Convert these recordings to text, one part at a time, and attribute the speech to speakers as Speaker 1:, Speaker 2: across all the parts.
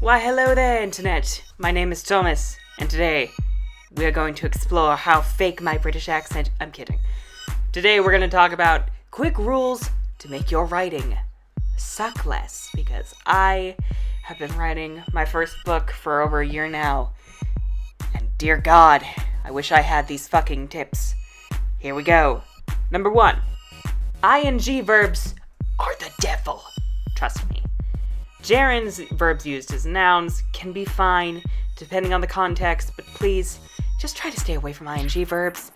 Speaker 1: Why hello there, Internet! My name is Thomas, and today we are going to explore how fake my British accent. I'm kidding. Today we're going to talk about quick rules to make your writing suck less, because I have been writing my first book for over a year now, and dear God, I wish I had these fucking tips. Here we go. Number 1. ING verbs are the devil. Trust me. Gerunds, verbs used as nouns, can be fine, depending on the context, but please, just try to stay away from ING verbs,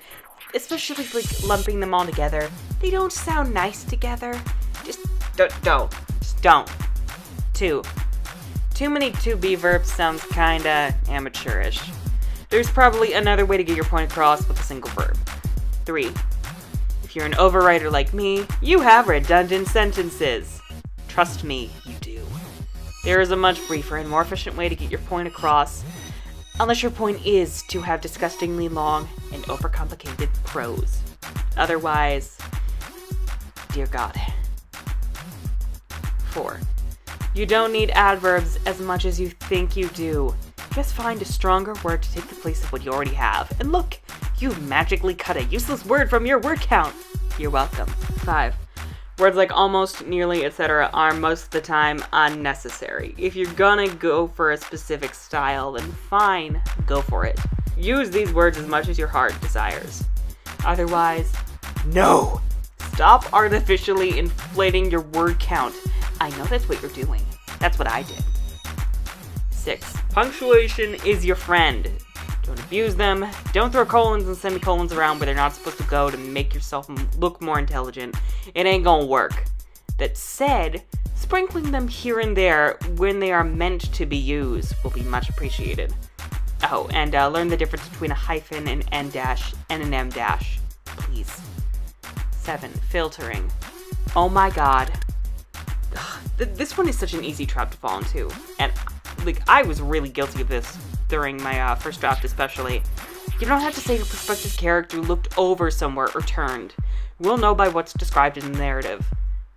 Speaker 1: especially, lumping them all together. They don't sound nice together. Just don't. 2. Too many to-be verbs sounds kinda amateurish. There's probably another way to get your point across with a single verb. 3. If you're an overwriter like me, you have redundant sentences. Trust me, you do. There is a much briefer and more efficient way to get your point across, unless your point is to have disgustingly long and overcomplicated prose. Otherwise, dear God. 4. You don't need adverbs as much as you think you do. Just find a stronger word to take the place of what you already have. And look, you magically cut a useless word from your word count. You're welcome. 5. Words like almost, nearly, etc. are most of the time unnecessary. If you're gonna go for a specific style, then fine, go for it. Use these words as much as your heart desires. Otherwise, no! Stop artificially inflating your word count. I know that's what you're doing. That's what I did. 6. Punctuation is your friend. Don't abuse them. Don't throw colons and semicolons around where they're not supposed to go to make yourself look more intelligent. It ain't gonna work. That said, sprinkling them here and there when they are meant to be used will be much appreciated. Oh, and learn the difference between a hyphen, an N dash, and an M dash. Please. 7. Filtering. Oh my God. This one is such an easy trap to fall into. And, I was really guilty of this during my first draft especially. You don't have to say your prospective character looked over somewhere or turned. We'll know by what's described in the narrative.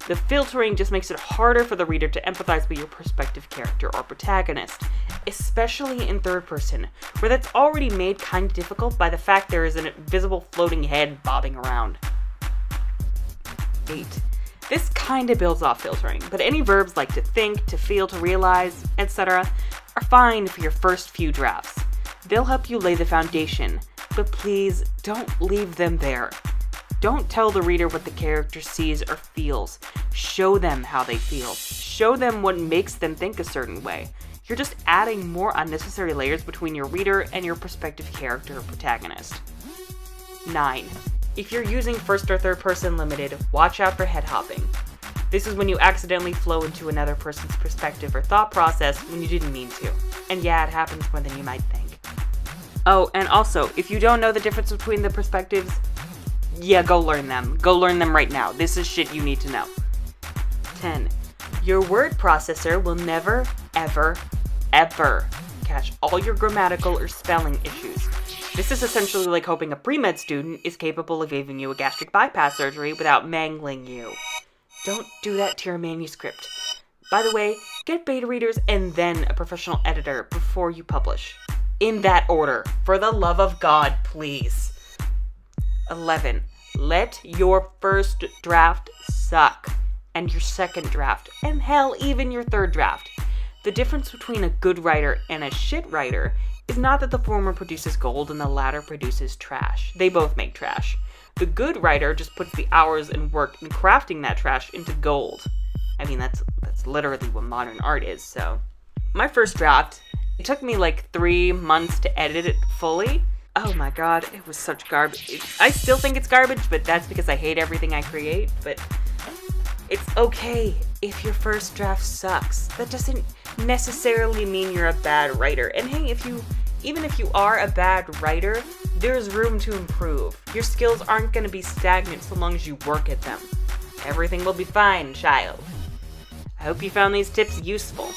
Speaker 1: The filtering just makes it harder for the reader to empathize with your prospective character or protagonist, especially in third person, where that's already made kind of difficult by the fact there is an invisible floating head bobbing around. 8. This kinda builds off filtering, but any verbs like to think, to feel, to realize, etc. are fine for your first few drafts. They'll help you lay the foundation, but please don't leave them there. Don't tell the reader what the character sees or feels. Show them how they feel. Show them what makes them think a certain way. You're just adding more unnecessary layers between your reader and your prospective character or protagonist. 9. If you're using first or third person limited, watch out for head hopping. This is when you accidentally flow into another person's perspective or thought process when you didn't mean to. And yeah, it happens more than you might think. Oh, and also, if you don't know the difference between the perspectives, yeah, go learn them. Go learn them right now. This is shit you need to know. 10. Your word processor will never, ever catch all your grammatical or spelling issues. This is essentially like hoping a pre-med student is capable of giving you a gastric bypass surgery without mangling you. Don't do that to your manuscript. By the way, get beta readers and then a professional editor before you publish. In that order. For the love of God, please. 11. Let your first draft suck. And your second draft. And hell, even your third draft. The difference between a good writer and a shit writer is not that the former produces gold and the latter produces trash. They both make trash. The good writer just puts the hours and work in crafting that trash into gold. I mean, that's literally what modern art is, so. My first draft, it took me 3 months to edit it fully. Oh my God, it was such garbage. I still think it's garbage, but that's because I hate everything I create, but it's okay if your first draft sucks. That doesn't necessarily mean you're a bad writer. And hey, even if you are a bad writer, there's room to improve. Your skills aren't going to be stagnant so long as you work at them. Everything will be fine, child. I hope you found these tips useful.